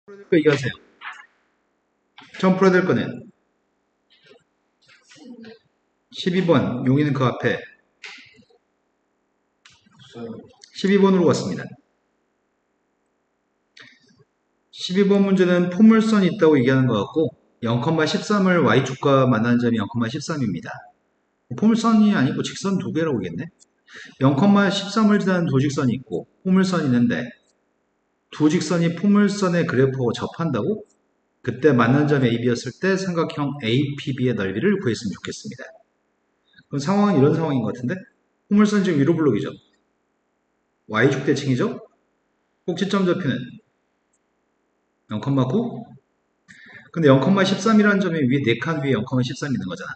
풀어야 될 거 얘기하세요. 처음 풀어야 될 거는 12번 용이는 그 앞에 12번으로 왔습니다. 12번 문제는 포물선이 있다고 얘기하는 것 같고 0,13을 y축과 만나는 점이 0,13입니다. 포물선이 아니고 직선 두 개라고 하겠네. 0,13을 지나는 도직선이 있고 포물선이 있는데 두 직선이 포물선의 그래프하고 접한다고? 그때 만난 점이 AB였을 때 삼각형 APB의 넓이를 구했으면 좋겠습니다. 그럼 상황은 이런 상황인 것 같은데 포물선 지금 위로 블록이죠. y축 대칭이죠. 꼭지점 좌표는 0,9. 근데 0,13이라는 점이 위에 4칸 위에 0,13 있는 거잖아.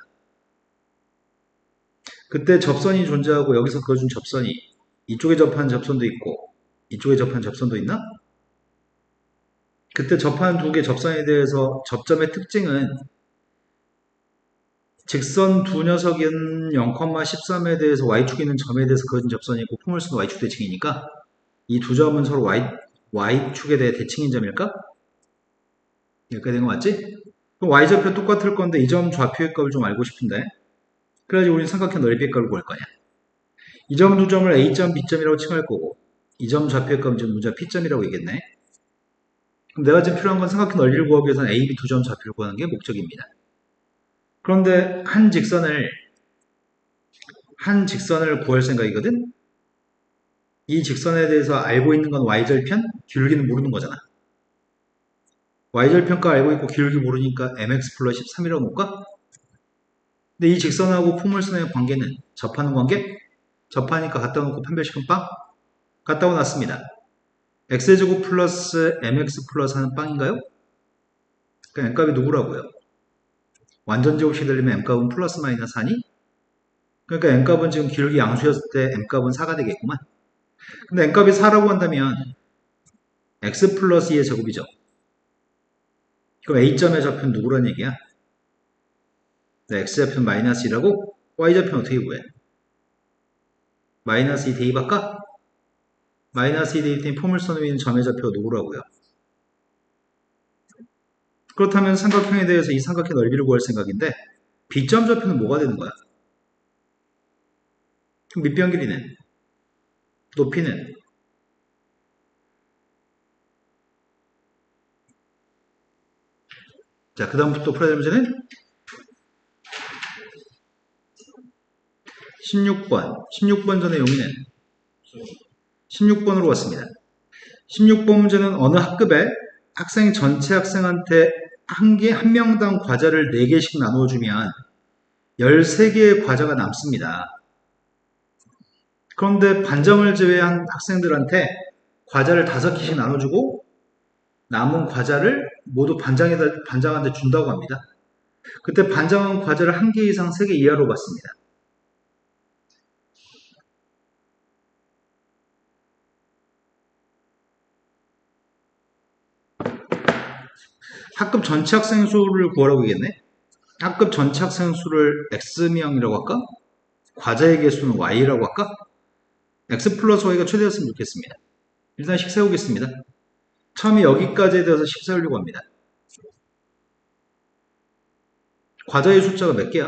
그때 접선이 존재하고 여기서 그어준 접선이 이쪽에 접한 접선도 있고 이쪽에 접한 접선도 있나? 그때 접한 두 개 접선에 대해서 접점의 특징은 직선 두 녀석인 0,13에 대해서 y축에 있는 점에 대해서 그어준 접선이 있고 포물선도 y축 대칭이니까 이 두 점은 서로 y축에 대해 대칭인 점일까? 여기까지 된 거 맞지? 그럼 y좌표 똑같을 건데 이 점 좌표의 값을 좀 알고 싶은데 그래야지 우리는 삼각형 넓이의 값을 구할 거냐. 이 점 두 점을 A점, B점이라고 칭할 거고 이 점 좌표의 값은 지금 문자 P점이라고 얘기했네. 그럼 내가 지금 필요한 건 삼각형 넓이를 구하기 위해서는 A, B 두 점 좌표를 구하는 게 목적입니다. 그런데 한 직선을 구할 생각이거든? 이 직선에 대해서 알고 있는 건 y절편, 기울기는 모르는 거잖아. y절편가 알고 있고 기울기 모르니까 mx 플러스 13이라고 놓을까? 근데 이 직선하고 포물선의 관계는 접하는 관계? 접하니까 갖다 놓고 판별식은 빵? 갖다 놨습니다. x제곱 플러스 mx 플러스 하는 빵인가요? 그럼 m값이 누구라고요? 완전제곱식 되려면 m값은 플러스 마이너스 하니? 그러니까 m값은 지금 기울기 양수였을 때 m값은 4가 되겠구만. 근데 m값이 4라고 한다면 x 플러스 2의 제곱이죠. 그럼 a점의 좌표는 누구란 얘기야? 네, x좌표는 마이너스 2라고? y좌표는 어떻게 구해? 마이너스 2 대입할까? 마이너스 2 대입된 포물선 위에 있는 점의 좌표가 누구라고요? 그렇다면 삼각형에 대해서 이 삼각형 넓이를 구할 생각인데 B점 좌표는 뭐가 되는 거야? 그럼 밑변 길이는? 높이는? 자, 그 다음부터 풀어야 될 문제는 16번 전에 용의는 16번으로 왔습니다. 16번 문제는 어느 학급에 학생 전체 학생한테 한 명당 과자를 4개씩 나눠주면 13개의 과자가 남습니다. 그런데 반장을 제외한 학생들한테 과자를 5개씩 나눠주고 남은 과자를 모두 반장한테 준다고 합니다. 그때 반장은 과자를 1개 이상 3개 이하로 받습니다. 학급 전체 학생 수를 구하라고 얘기했네. 학급 전체 학생 수를 x명이라고 할까? 과자의 개수는 y라고 할까? x 플러스 y가 최대였으면 좋겠습니다. 일단 식 세우겠습니다. 처음에 여기까지에 대해서 식 세우려고 합니다. 과자의 숫자가 몇 개야?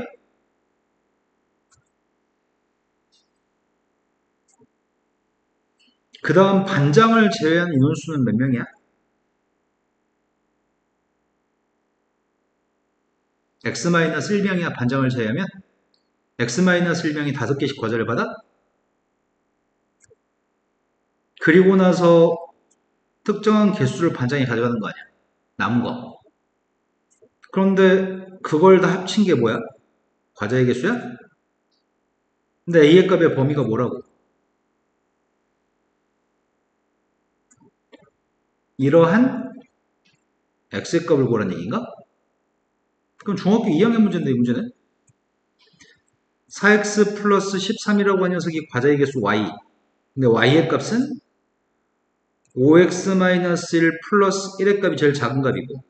그 다음 반장을 제외한 인원수는 몇 명이야? x-1명이야. 반장을 제외하면 x-1명이 5개씩 과자를 받아? 그리고 나서 특정한 개수를 반장이 가져가는 거 아니야. 남은 거. 그런데 그걸 다 합친 게 뭐야? 과자의 개수야? 근데 A의 값의 범위가 뭐라고? 이러한 X의 값을 구하라는 얘기인가? 그럼 중학교 2학년 문제인데 이 문제는? 4X 플러스 13이라고 한 녀석이 과자의 개수 Y. 근데 Y의 값은 5X-1 플러스 1의 값이 제일 작은 값이고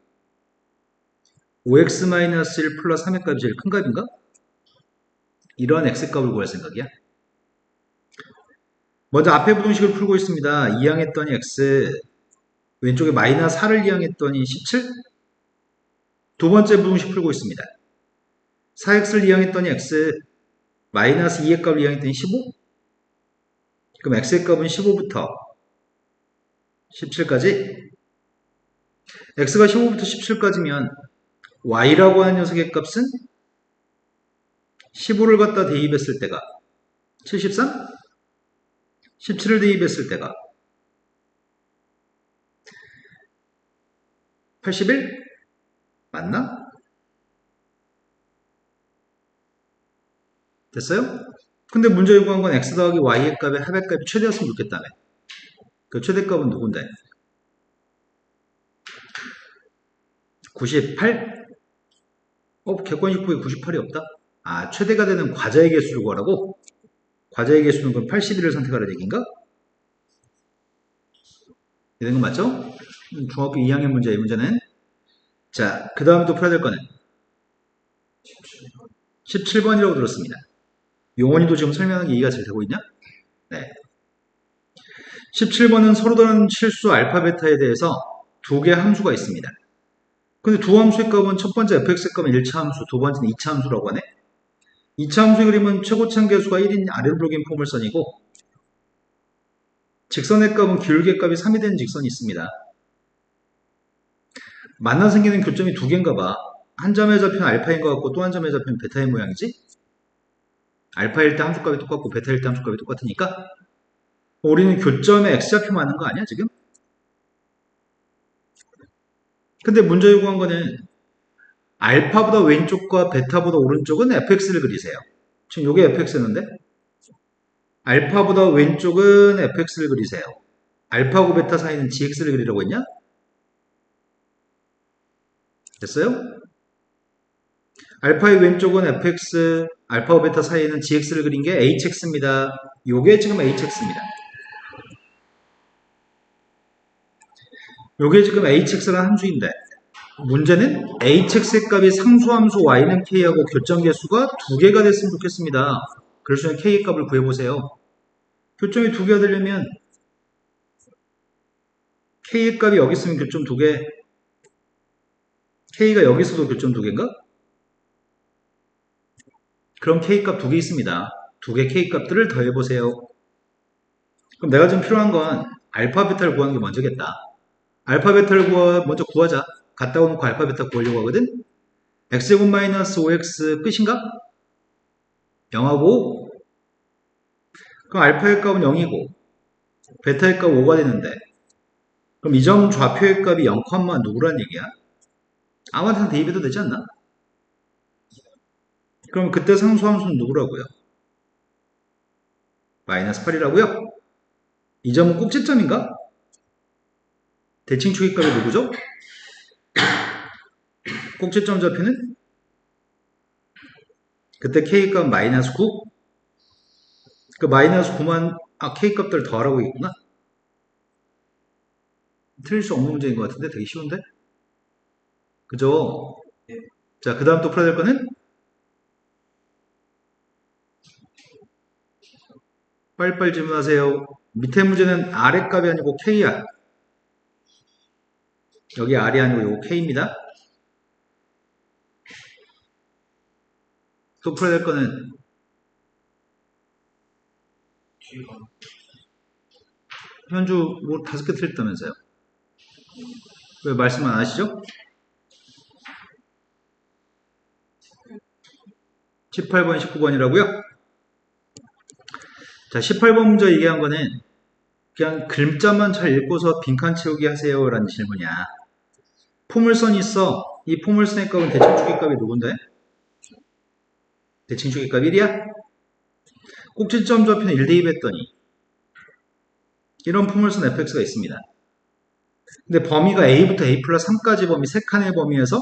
5X-1 플러스 3의 값이 제일 큰 값인가? 이러한 X값을 구할 생각이야. 먼저 앞에 부등식을 풀고 있습니다. 2항 했더니 X 왼쪽에 마이너스 4를 이항했더니 17? 두 번째 부등식 풀고 있습니다. 4x를 이항했더니 x 마이너스 2의 값을 이항했더니 15? 그럼 x의 값은 15부터 17까지 x가 15부터 17까지면 y라고 하는 녀석의 값은 15를 갖다 대입했을 때가 73? 17을 대입했을 때가 81? 맞나? 됐어요? 근데 문제 요구한 건 x 더하기 y의 값의 합의 값이 최대였으면 좋겠다며. 그 최대값은 누군데? 98? 객관식 폭이 98이 없다? 아, 최대가 되는 과자의 개수를 구하라고? 과자의 개수는 그럼 81을 선택하라는 얘기인가? 이런 거 맞죠? 중학교 2학년 문제, 이 문제는. 자, 그 다음에 또 풀어야 될 거는 17번이라고 들었습니다. 용원이도 지금 설명하는 게 이해가 잘 되고 있냐? 네. 17번은 서로 다른 실수 알파, 베타에 대해서 두 개의 함수가 있습니다. 근데 두 함수의 값은 첫 번째 fx의 값은 1차 함수, 두 번째는 2차 함수라고 하네. 2차 함수의 그림은 최고치 한계수가 1인 아래로 불긴 포물선이고 직선의 값은 기울기의 값이 3이 되는 직선이 있습니다. 만나 생기는 교점이 두 개인가 봐. 한 점의 좌표는 알파인 것 같고 또 한 점의 좌표는 베타의 모양이지? 알파일 때 함수값이 똑같고 베타일 때 함수값이 똑같으니까 우리는 교점에 x좌표 맞는 거 아니야 지금? 근데 문제 요구한 거는 알파보다 왼쪽과 베타보다 오른쪽은 fx를 그리세요. 지금 이게 fx였는데 알파보다 왼쪽은 fx를 그리세요. 알파하고 베타 사이는 gx를 그리라고 했냐? 됐어요? 알파의 왼쪽은 fx, 알파와 베타 사이에는 gx를 그린 게 hx입니다. 요게 지금 hx입니다. 요게 지금 hx라는 함수인데 문제는 hx의 값이 상수함수 y는 k하고 교점계수가 두 개가 됐으면 좋겠습니다. 그럴 수 있는 k의 값을 구해보세요. 교점이 두 개가 되려면 k의 값이 여기 있으면 교점 두 개, k가 여기 있어도 교점 두 개인가? 그럼 k값 두 개 있습니다. 두 개 k값들을 더해보세요. 그럼 내가 지금 필요한 건 알파, 베타를 구하는 게 먼저겠다. 알파, 베타를 먼저 구하자. 갔다 오놓고 알파, 베타 구하려고 하거든? x제곱 마이너스 5x 끝인가? 0하고 그럼 알파의 값은 0이고 베타의 값 5가 되는데 그럼 이 점 좌표의 값이 0, 누구란 얘기야? 아무한테나 대입해도 되지 않나? 그럼 그때 상수함수는 누구라고요? 마이너스 8이라고요? 이 점은 꼭지점인가? 대칭축의 값이 누구죠? 꼭지점 좌표는? 그때 k값 마이너스 9? 그 마이너스 9만 k값들 더하라고 있구나. 틀릴 수 없는 문제인 것 같은데 되게 쉬운데? 그죠? 자, 그 다음 또 풀어야 될 거는? 빨리빨리 질문하세요. 밑에 문제는 R의 값이 아니고 K야. 여기 R이 아니고 이거 K입니다. 또 풀어야 될 거는 현주 뭐 5개 틀렸다면서요. 왜 말씀 안 하시죠? 18번, 19번이라고요? 자, 18번 문제 얘기한 거는 그냥 글자만 잘 읽고서 빈칸 채우기 하세요 라는 질문이야. 포물선이 있어. 이 포물선의 값은 대칭축의 값이 누군데? 대칭축의 값 1이야? 꼭지점 좌표는 1 대입했더니 이런 포물선 fx가 있습니다. 근데 범위가 a부터 a 플러스 3까지 범위 세 칸의 범위에서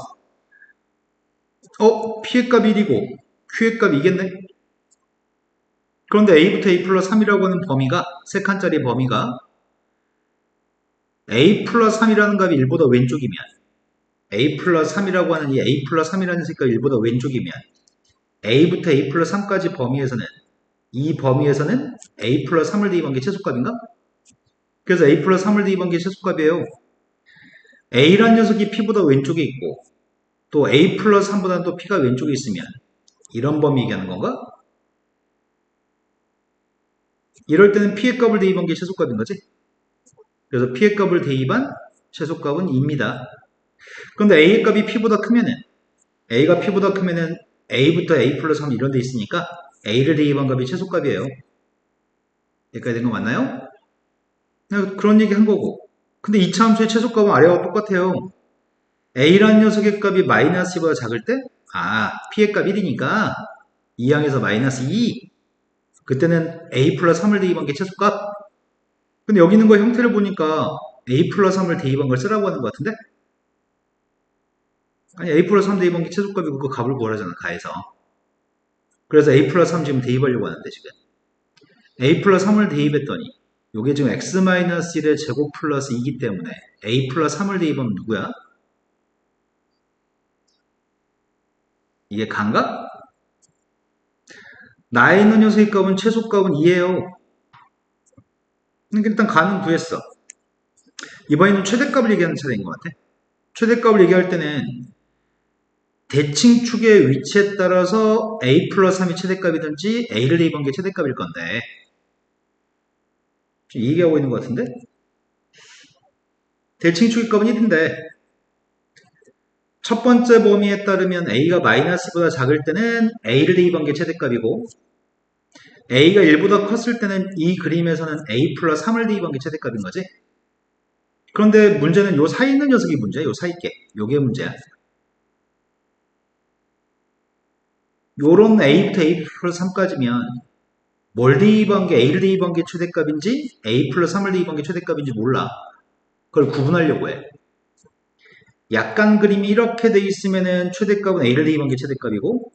p의 값이 1이고 q의 값이 2겠네? 그런데 a부터 a 플러스 3이라고 하는 범위가 세 칸짜리 범위가 a 플러스 3이라는 값이 1보다 왼쪽이면 a 플러스 3이라고 하는 이 a 플러스 3이라는 색깔이 1보다 왼쪽이면 a부터 a 플러스 3까지 범위에서는 이 범위에서는 a 플러스 3을 대입한 게 최소값인가? 그래서 a 플러스 3을 대입한 게 최소값이에요. A란 녀석이 P보다 왼쪽에 있고 또 A 플러스 3보다는 또 P가 왼쪽에 있으면 이런 범위 얘기하는 건가? 이럴 때는 P의 값을 대입한 게 최소값인 거지. 그래서 P의 값을 대입한 최소값은 2입니다. 그런데 A의 값이 P보다 크면은 A가 P보다 크면은 A부터 A 플러스 3 이런 데 있으니까 A를 대입한 값이 최소값이에요. 여기까지 된 거 맞나요? 그런 얘기 한 거고. 근데 이차 함수의 최소값은 아래와 똑같아요. A라는 녀석의 값이 마이너스 2보다 작을 때, P의 값 1이니까 2항에서 마이너스 2. 그때는 A 플러스 3을 대입한 게 최소값. 근데 여기 있는 거 형태를 보니까 A 플러스 3을 대입한 걸 쓰라고 하는 것 같은데? 아니, A 플러스 3 대입한 게 최소값이고 그 값을 구하라잖아, 가해서. 그래서 A 플러스 3 지금 대입하려고 하는데, 지금. A 플러스 3을 대입했더니, 요게 지금 X-1의 제곱 플러스 2이기 때문에 A 플러스 3을 대입하면 누구야? 이게 간가? 나에 있는 녀석의 값은 최소값은 2예요. 그러니까 일단 간은 구했어. 이번에는 최대값을 얘기하는 차례인 것 같아. 최대값을 얘기할 때는 대칭축의 위치에 따라서 A 플러스 3이 최대값이든지 A를 대입한 게 최대값일 건데 지금 얘기하고 있는 것 같은데 대칭축의 값은 1인데 첫 번째 범위에 따르면 A가 마이너스보다 작을 때는 A를 대입한 게 최대값이고 A가 1보다 컸을 때는 이 그림에서는 A 플러스 3을 대입한 게 최대값인 거지. 그런데 문제는 요 사이 있는 녀석이 문제야. 요 사이 게. 요게 문제야. 요런 A부터 A 플러스 3까지면 뭘 대입한 게 A를 대입한 게 최대값인지 A 플러스 3을 대입한 게 최대값인지 몰라. 그걸 구분하려고 해. 약간 그림이 이렇게 돼 있으면은 최대값은 A를 대입한 게 최대값이고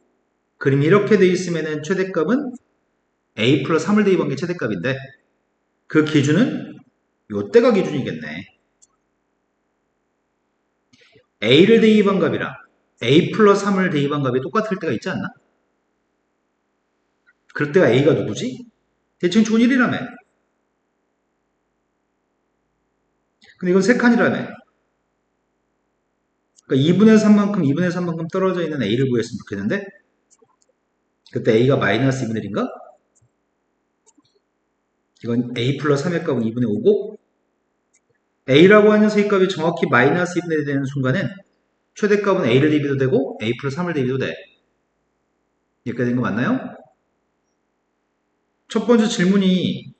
그림이 이렇게 돼 있으면은 최대값은 A 플러스 3을 대입한 게 최대값인데 그 기준은 요때가 기준이겠네. A를 대입한 값이랑 A 플러스 3을 대입한 값이 똑같을 때가 있지 않나? 그럴 때가 A가 누구지? 대칭축은 1이라며. 근데 이건 3칸이라며. 그러니까 2분의 3만큼 2분의 3만큼 떨어져 있는 A를 구했으면 좋겠는데 그때 A가 마이너스 2분의 1인가? 이건 A 플러스 3의 값은 2분의 5고 A라고 하는 녀석의 값이 정확히 마이너스 2분의 1이 되는 순간엔 최대값은 A를 대입해도 되고 A 플러스 3을 대입해도 돼. 여기까지 된 거 맞나요? 첫 번째 질문이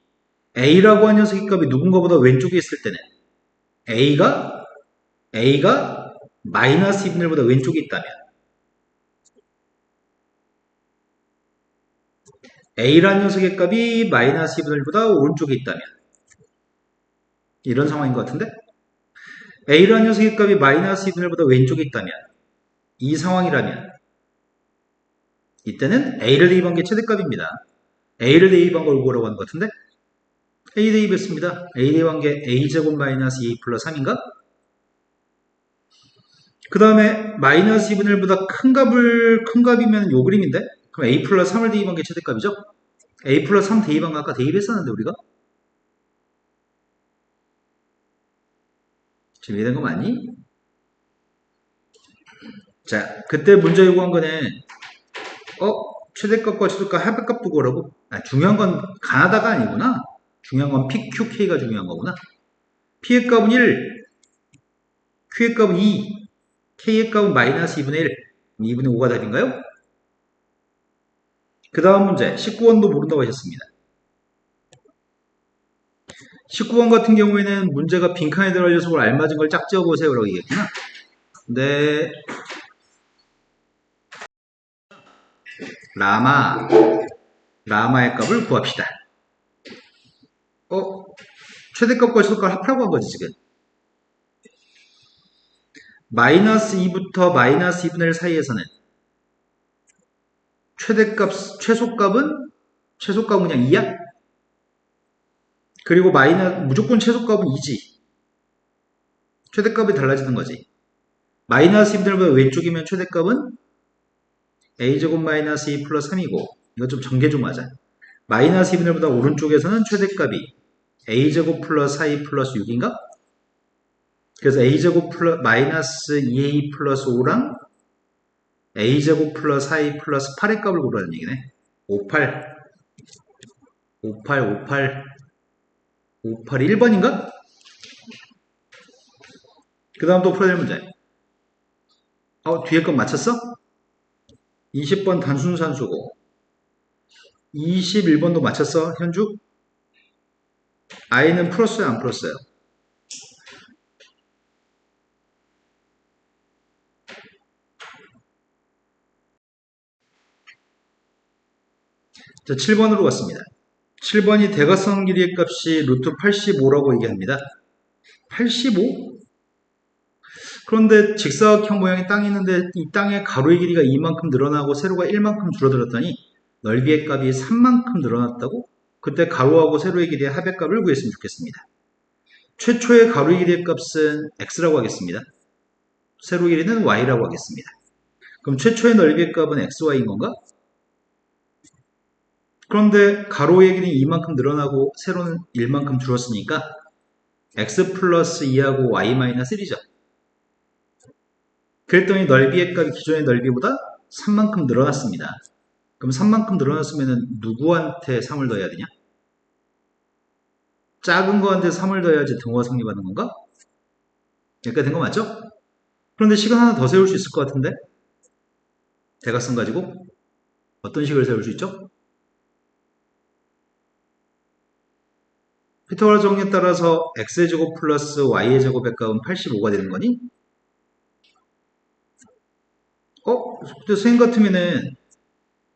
A라고 하는 녀석의 값이 누군가보다 왼쪽에 있을 때는 A가 마이너스 2분의 1보다 왼쪽에 있다면 A라는 녀석의 값이 마이너스 2분의 1보다 오른쪽에 있다면 이런 상황인 것 같은데 A라는 녀석의 값이 마이너스 2분의 1보다 왼쪽에 있다면 이 상황이라면 이때는 A를 대입한 게 최대값입니다. A를 대입한 걸 구하라고 하는 것 같은데 A 대입했습니다. A 대입한 게 A제곱 마이너스 2 플러스 3인가? 그 다음에 마이너스 2분의 1보다 큰 값이면 요 그림인데 그럼 A 플러스 3을 대입한 게 최대값이죠? A 플러스 3 대입한 거 아까 대입했었는데 우리가? 지금 이해된 거 맞니? 자, 그때 문제 요구한 거는 최대값과 최소값 합의값 두고라고? 중요한 건 가나다가 아니구나. 중요한 건 PQK가 중요한 거구나. P의 값은 1, Q의 값은 2, K의 값은 마이너스 2분의 1, 2분의 5가 답인가요? 그 다음 문제, 19번도 모른다고 하셨습니다. 19번 같은 경우에는 문제가 빈칸에 들어갈 녀석을 알맞은 걸 짝 지어보세요 라고 얘기했구나. 네. 라마의 값을 구합시다. 최대값과 최소값을 합하라고 한 거지 지금. 마이너스 2부터 마이너스 2분의 1 사이에서는 최소값은 그냥 2야? 그리고 무조건 최소값은 2지. 최대값이 달라지는 거지. 마이너스 2분의 1보다 왼쪽이면 최대값은 a제곱 마이너스 2 플러스 3이고 이거 좀 전개 좀 하자. 마이너스 2분의 1보다 오른쪽에서는 최대값이 a제곱 플러스 4 플러스 6인가? 그래서 a제곱 마이너스 2a 플러스 5랑 a제곱 플러스 4a 플러스 8의 값을 구하라는 얘기네. 58, 58 1번인가? 그 다음 또 풀어야 될 문제. 뒤에 건 맞췄어? 20번 단순산수고 21번도 맞췄어? 현주? i는 풀었어요? 안 풀었어요? 자, 7번으로 갔습니다. 7번이 대각선 길이의 값이 루트 85라고 얘기합니다. 85? 그런데 직사각형 모양의 땅이 있는데 이 땅의 가로의 길이가 이만큼 늘어나고 세로가 1만큼 줄어들었더니 넓이의 값이 3만큼 늘어났다고? 그때 가로하고 세로의 길이의 합의 값을 구했으면 좋겠습니다. 최초의 가로의 길이의 값은 x라고 하겠습니다. 세로 길이는 y라고 하겠습니다. 그럼 최초의 넓이의 값은 xy인 건가? 그런데 가로의 길이는 이만큼 늘어나고 세로는 1만큼 줄었으니까 x 플러스 2하고 y 마이너스 1이죠. 그랬더니 넓이의 값이 기존의 넓이보다 3만큼 늘어났습니다. 그럼 3만큼 늘어났으면 누구한테 3을 더해야 되냐? 작은 거한테 3을 더해야지 등호가 성립하는 건가? 여기까지 된 거 맞죠? 그런데 식은 하나 더 세울 수 있을 것 같은데? 대각선 가지고 어떤 식을 세울 수 있죠? 피타고라스 정리에 따라서 x의 제곱 플러스 y의 제곱의 값은 85가 되는 거니? 근데 선생님 같으면은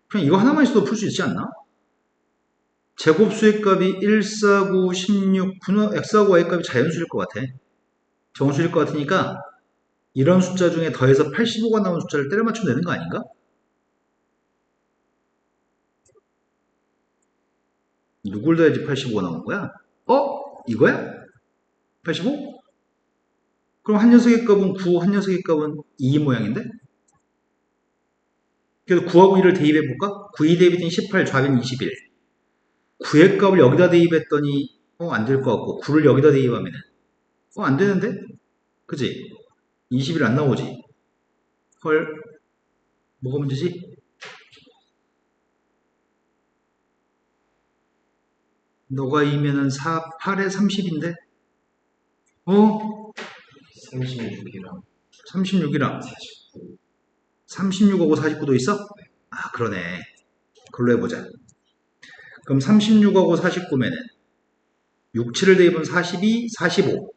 그냥 이거 하나만 있어도 풀 수 있지 않나? 제곱수의 값이 1, 4, 9, 16, x하고 y 값이 자연수일 것 같아. 정수일 것 같으니까 이런 숫자 중에 더해서 85가 나온 숫자를 때려 맞추면 되는 거 아닌가? 누굴 더해야지 85가 나오는 거야? 이거야? 85? 그럼 한 녀석의 값은 9, 한 녀석의 값은 2 모양인데? 그래서 9하고 1을 대입해볼까? 9, 2 대입했더니 18, 좌변 21. 9의 값을 여기다 대입했더니 안 될 것 같고 9를 여기다 대입하면은 안 되는데? 그지? 21 안 나오지? 헐, 뭐가 문제지? 너가 2면은 4, 8에 30인데? 36이랑 36이랑 49. 36하고 49도 있어? 그러네. 그걸로 해보자. 그럼 36하고 49면은 6, 7을 대입하면 42, 45.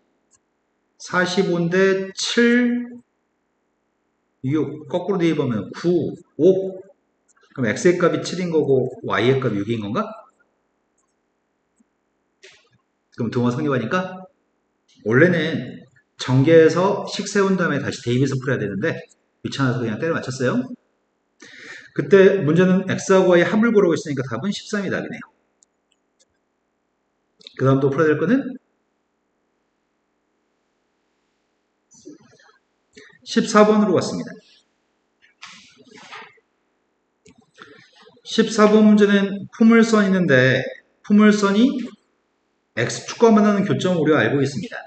45인데 7, 6. 거꾸로 대입하면 9, 5. 그럼 x의 값이 7인 거고 y의 값이 6인 건가? 그럼 등호가 성립하니까 원래는 전개해서 식 세운 다음에 다시 대입해서 풀어야 되는데 귀찮아서 그냥 때려 맞췄어요. 그때 문제는 x하고 y의 합을 구하고 있으니까 답은 13이 답이네요. 그 다음 또 풀어야 될 거는 14번으로 왔습니다. 14번 문제는 포물선이 있는데 포물선이 x축과 만나는 교점을 우리가 알고 있습니다.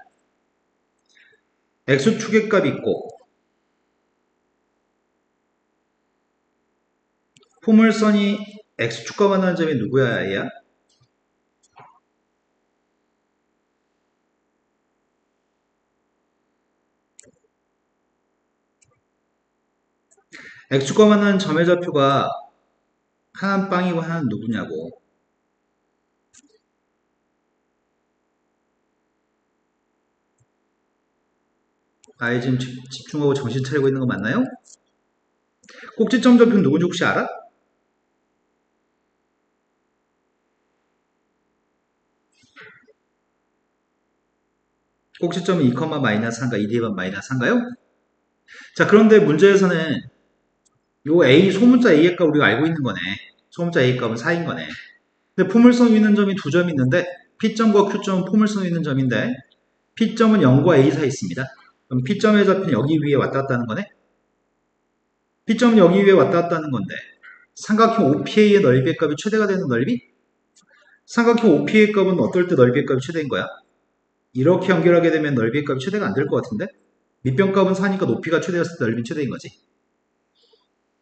x축의 값이 있고 포물선이 x축과 만나는 점이 누구야 얘야? x축과 만나는 점의 좌표가 하나는 빵이고 하나는 누구냐고. 아예 지금 집중하고 정신 차리고 있는 거 맞나요? 꼭지점 좌표는 누군지 혹시 알아? 꼭지점은 2, 마이너스 3가 2 대입한 마이너스 3가요? 자, 그런데 문제에서는 요 A, 소문자 A의 값 우리가 알고 있는 거네. 소문자 A의 값은 4인 거네. 근데 포물선 있는 점이 두 점이 있는데 P점과 Q점은 포물선 있는 점인데 P점은 0과 A 사이 있습니다. 그럼 P점의 좌표는 여기 위에 왔다 갔다 하는 거네. P점은 여기 위에 왔다 갔다 하는 건데 삼각형 OPA의 넓이의 값이 최대가 되는 넓이? 삼각형 OPA의 값은 어떨 때 넓이의 값이 최대인 거야? 이렇게 연결하게 되면 넓이의 값이 최대가 안 될 것 같은데? 밑변값은 4니까 높이가 최대였을 때 넓이는 최대인 거지.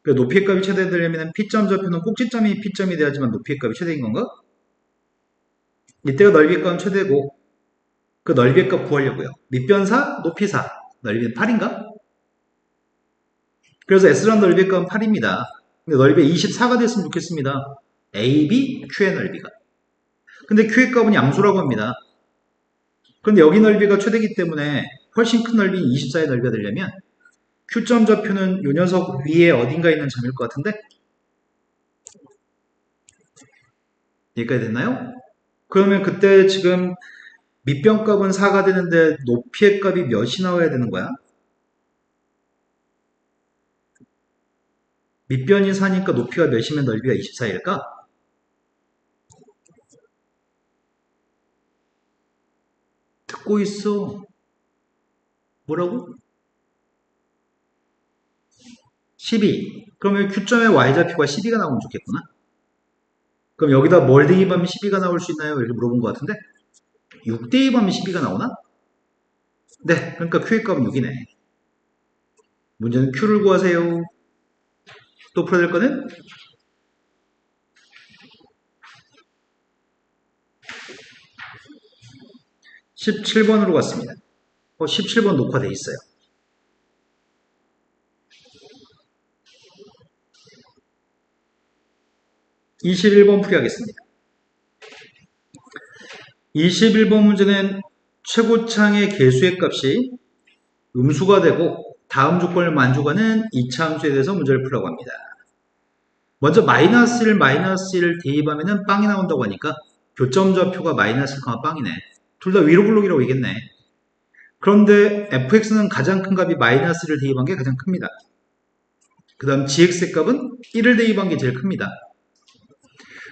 그러니까 높이의 값이 최대되려면 P점 좌표는 꼭지점이 P점이 돼야지만 높이의 값이 최대인 건가? 이때가 넓이의 값은 최대고 그 넓이의 값 구하려고요. 밑변 4, 높이 4, 넓이는 8인가? 그래서 S라는 넓이의 값은 8입니다. 근데 넓이가 24가 됐으면 좋겠습니다. A, B, Q의 넓이가. 근데 Q의 값은 양수라고 합니다. 그런데 여기 넓이가 최대이기 때문에 훨씬 큰 넓이인 24의 넓이가 되려면 Q점 좌표는 이 녀석 위에 어딘가에 있는 점일 것 같은데? 여기까지 됐나요? 그러면 그때 지금 밑변 값은 4가 되는데 높이의 값이 몇이 나와야 되는 거야? 밑변이 4니까 높이가 몇이면 넓이가 24일까? 듣고 있어. 뭐라고? 12. 그러면 Q점의 Y좌표가 12가 나오면 좋겠구나. 그럼 여기다 뭘 대입하면 12가 나올 수 있나요? 이렇게 물어본 것 같은데 6 대입하면 12가 나오나? 네, 그러니까 Q의 값은 6이네. 문제는 Q를 구하세요. 또 풀어야 될 거는 17번으로 갔습니다. 17번 녹화돼 있어요. 21번 풀이하겠습니다. 21번 문제는 최고창의 개수의 값이 음수가 되고 다음 조건을 만족하는 이차 함수에 대해서 문제를 풀라고 합니다. 먼저 마이너스 1, 마이너스 1을 대입하면 빵이 나온다고 하니까 교점 좌표가 마이너스 1, 빵이네. 둘 다 위로 블록이라고 얘기했네. 그런데 fx는 가장 큰 값이 마이너스 1을 대입한 게 가장 큽니다. 그 다음 gx의 값은 1을 대입한 게 제일 큽니다.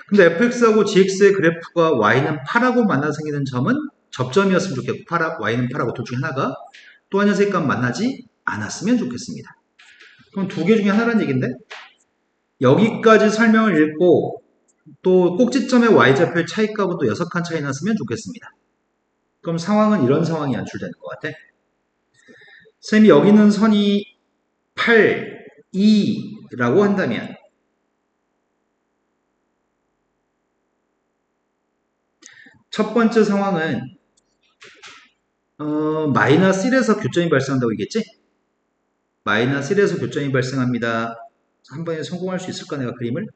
근데 fx하고 gx의 그래프가 y는 8하고 만나서 생기는 점은 접점이었으면 좋겠고 y는 8하고 둘 중에 하나가 또 한 녀석의 값 만나지 않았으면 좋겠습니다. 그럼 두 개 중에 하나라는 얘기인데 여기까지 설명을 읽고 또 꼭지점의 y좌표의 차이값은 또 6칸 차이 났으면 좋겠습니다. 그럼 상황은 이런 상황이 연출되는 것 같아. 선생님이 여기 있는 선이 8, 2라고 한다면 첫 번째 상황은 마이너스 1에서 교점이 발생한다고 얘기했지? 마이너스 1에서 교점이 발생합니다. 한 번에 성공할 수 있을까 내가 그림을?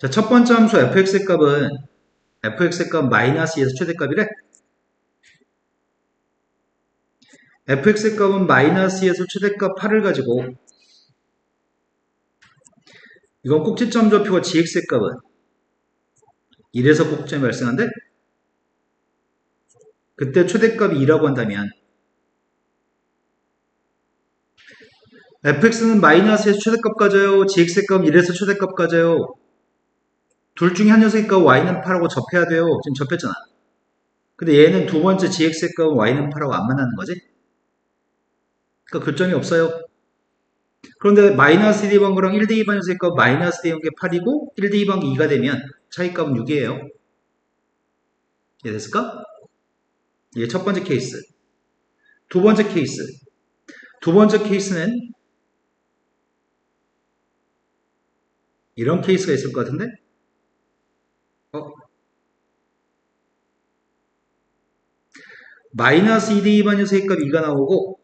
자, 첫 번째 함수 fx의 값 마이너스 2에서 최대값이래? fx의 값은 마이너스 2에서 최대값 8을 가지고 이건 꼭지점 좌표가 gx의 값은 1에서 꼭지점이 발생한데 그때 최대값이 2라고 한다면 fx는 마이너스에서 최대값 가져요. gx의 값은 1에서 최대값 가져요. 둘 중에 한 녀석의 값 y는 8하고 접해야 돼요. 지금 접했잖아. 근데 얘는 두 번째 gx의 값은 y는 8하고 안 만나는 거지? 그러니까 교점이 없어요. 그런데 마이너스 대입한 거랑 1 대입한 녀석의 값 마이너스 대입한 게 8이고 1 대입한 게 2가 되면 차이값은 6이에요. 이해됐을까? 이게 첫 번째 케이스. 두 번째 케이스. 두 번째 케이스는 이런 케이스가 있을 것 같은데? 마이너스 2 대입한 녀석의 값이 2가 나오고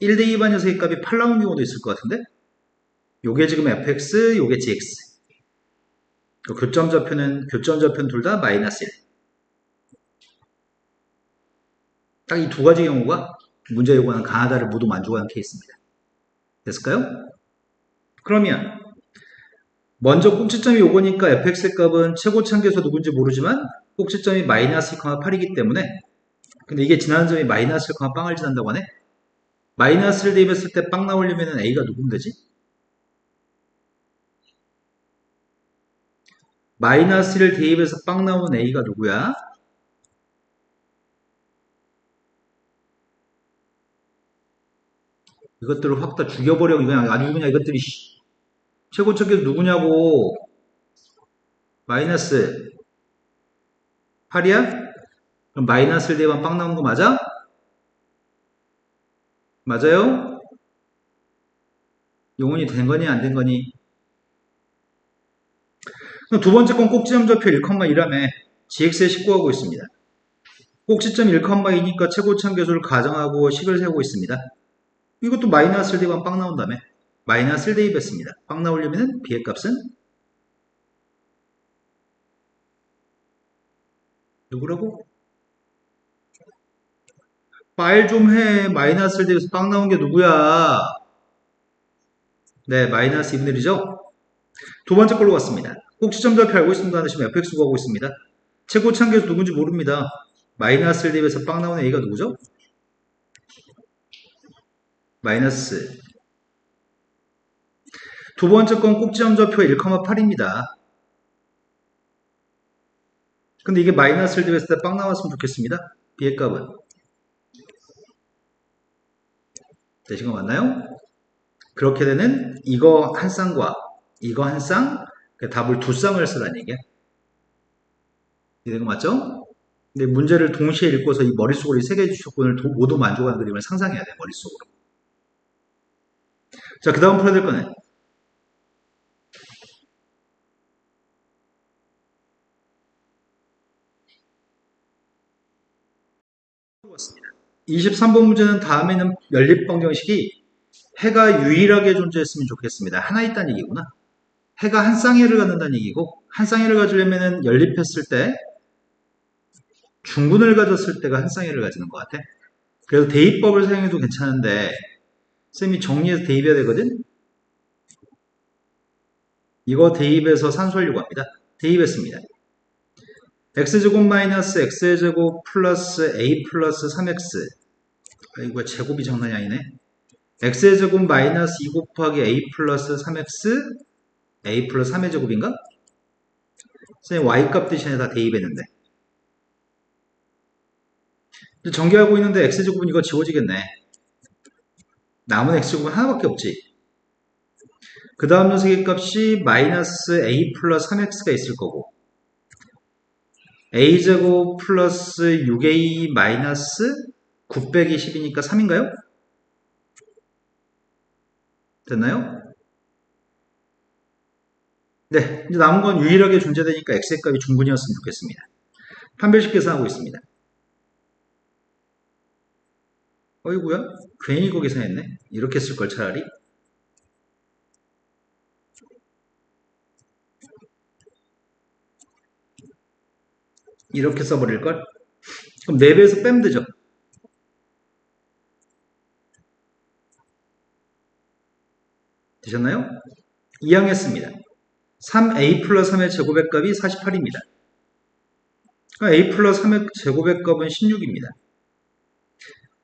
1 대입한 녀석의 값이 8 나오는 경우도 있을 것 같은데? 요게 지금 fx, 요게 gx. 교점 좌표는 둘 다 마이너스 1. 딱 이 두 가지 경우가 문제 요구하는 가나다를 모두 만족하는 케이스입니다. 됐을까요? 그러면 먼저 꼭지점이 요거니까 fx의 값은 최고차계수 누군지 모르지만 꼭지점이 마이너스 1,8이기 때문에 근데 이게 지나는 점이 마이너스 1, 빵을 지난다고 하네? 마이너스를 대입했을 때 빵 나오려면 a가 누구면 되지? 마이너스를 대입해서 빵 나오는 a가 누구야? 이것들을 확 다 죽여버려. 그냥 아주 그냥 이것들이 최고척계수 누구냐고. 마이너스 8이야? 그럼 마이너스를 대면 빵 나오는 거 맞아? 맞아요? 용언이 된 거니 안 된 거니? 그럼 두 번째 건 꼭지점 좌표 1,1라며 gx에 19하고 있습니다. 꼭지점 1,2니까 최고차함계수를 가정하고 식을 세우고 있습니다. 이것도 마이너스를 대면 빵 나온다며. 마이너스를 대입했습니다. 빵 나오려면 b의 값은 누구라고? 말 좀 해. 마이너스를 대입해서 빵 나온 게 누구야? 네, 마이너스 2분의 1이죠? 두 번째 걸로 갔습니다. 꼭지점 좌표 알고 있습니다 하시면 fx 구하고 있습니다. 최고차함계수 누군지 모릅니다. 마이너스를 대입해서 빵 나오는 a가 누구죠? 마이너스. 두 번째 건 꼭지점 좌표 1,8입니다. 근데 이게 마이너스를 대입했을 때 빵 나왔으면 좋겠습니다. b의 값은 되신 거 맞나요? 그렇게 되는 이거 한 쌍과 이거 한 쌍, 답을 두 쌍을 쓰라는 얘기야. 이런 거 맞죠? 근데 문제를 동시에 읽고서 이 머릿속으로 이 세 개의 조건을 모두 만족하는 그림을 상상해야 돼, 머릿속으로. 자, 그 다음 풀어야 될 거는 23번 문제는 다음에는 연립방정식이 해가 유일하게 존재했으면 좋겠습니다. 하나 있다는 얘기구나. 해가 한 쌍해를 갖는다는 얘기고, 한 쌍해를 가지려면 연립했을 때 중군을 가졌을 때가 한 쌍해를 가지는 것 같아. 그래서 대입법을 사용해도 괜찮은데 쌤이 정리해서 대입해야 되거든. 이거 대입해서 산수하려고 합니다. 대입했습니다. x제곱 마이너스 x제곱 플러스 a 플러스 3x. 이거 제곱이 장난이 아니네. x제곱 마이너스 2 곱하기 a 플러스 3x a 플러스 3의 제곱인가? 쌤 y값 대신에 다 대입했는데. 전개하고 있는데 x제곱은 이거 지워지겠네. 남은 x제곱은 하나밖에 없지. 그 다음 녀석의 값이 마이너스 a 플러스 3x가 있을 거고 a제곱 플러스 6a 마이너스 9 빼기 10이니까 3인가요? 됐나요? 네, 이제 남은 건 유일하게 존재되니까 x의 값이 중근이었으면 좋겠습니다. 판별식 계산하고 있습니다. 어이구야? 괜히 이거 계산했네. 이렇게 쓸 걸 차라리. 이렇게 써버릴걸? 그럼 4배에서 빼면 되죠. 되셨나요? 이항했습니다. 3a 플러스 3의 제곱의 값이 48입니다. 그러니까 a 플러스 3의 제곱의 값은 16입니다.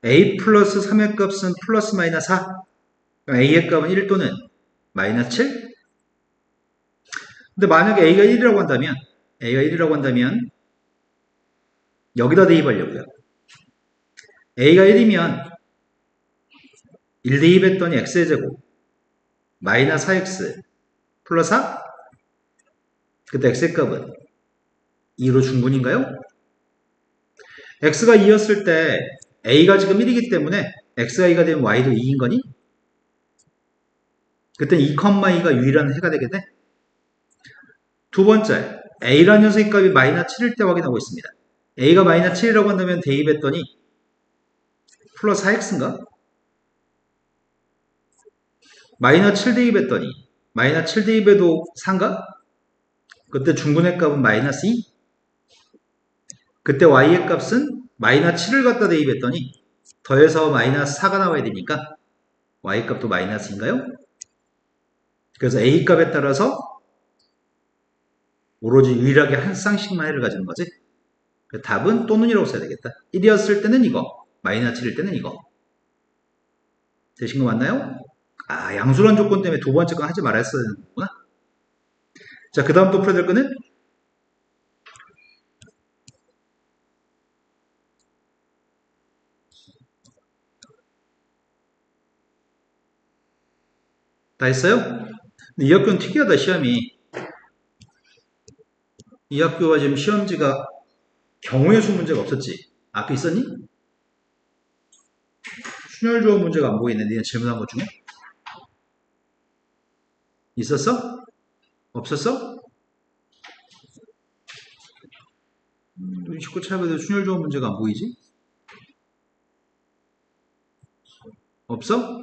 a 플러스 3의 값은 플러스 마이너스 4. 그러니까 a의 값은 1 또는 마이너스 7. 근데 만약에 a가 1이라고 한다면 여기다 대입하려고요. a가 1이면 1 대입했더니 x의 제곱 마이너스 4x 플러스 4. 그때 x의 값은 2로 중분인가요? x가 2였을 때 a가 지금 1이기 때문에 x가 2가 되면 y도 2인 거니? 그때 2,2가 유일한 해가 되겠네? 두 번째, a라는 녀석의 값이 마이너스 7일 때 확인하고 있습니다. a가 마이너스 7이라고 한다면 대입했더니 플러스 4x인가? 마이너스 7 대입했더니 마이너스 7 대입해도 4인가? 그때 중분의 값은 마이너스 2. 그때 y의 값은 마이너스 7을 갖다 대입했더니 더해서 마이너스 4가 나와야 되니까 y 값도 마이너스인가요? 그래서 a 값에 따라서 오로지 유일하게 한 쌍씩만 해를 가지는 거지. 답은 또는이라고 써야 되겠다. 1이었을 때는 이거, 마이너스 7일 때는 이거. 되신 거 맞나요? 아, 양수란 조건 때문에 두 번째 건 하지 말았어야 되는 거구나. 자, 그 다음 또 풀어야 될 거는 다 했어요? 근데 이 학교는 특이하다, 시험이. 이 학교가 지금 시험지가 경우의 수 문제가 없었지. 앞에 있었니? 순열조합 문제가 안 보이네. 니네 질문한 것 중에. 있었어? 없었어? 우리 19차별도 순열조합 문제가 안 보이지? 없어?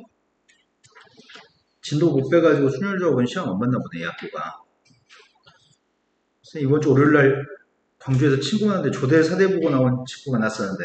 진도 못 빼가지고 순열조합은 시험 안 봤나 보네, 이 학교가. 이번 주 월요일날 광주에서 친구 만났는데 조대 사대 보고 나온 친구가 났었는데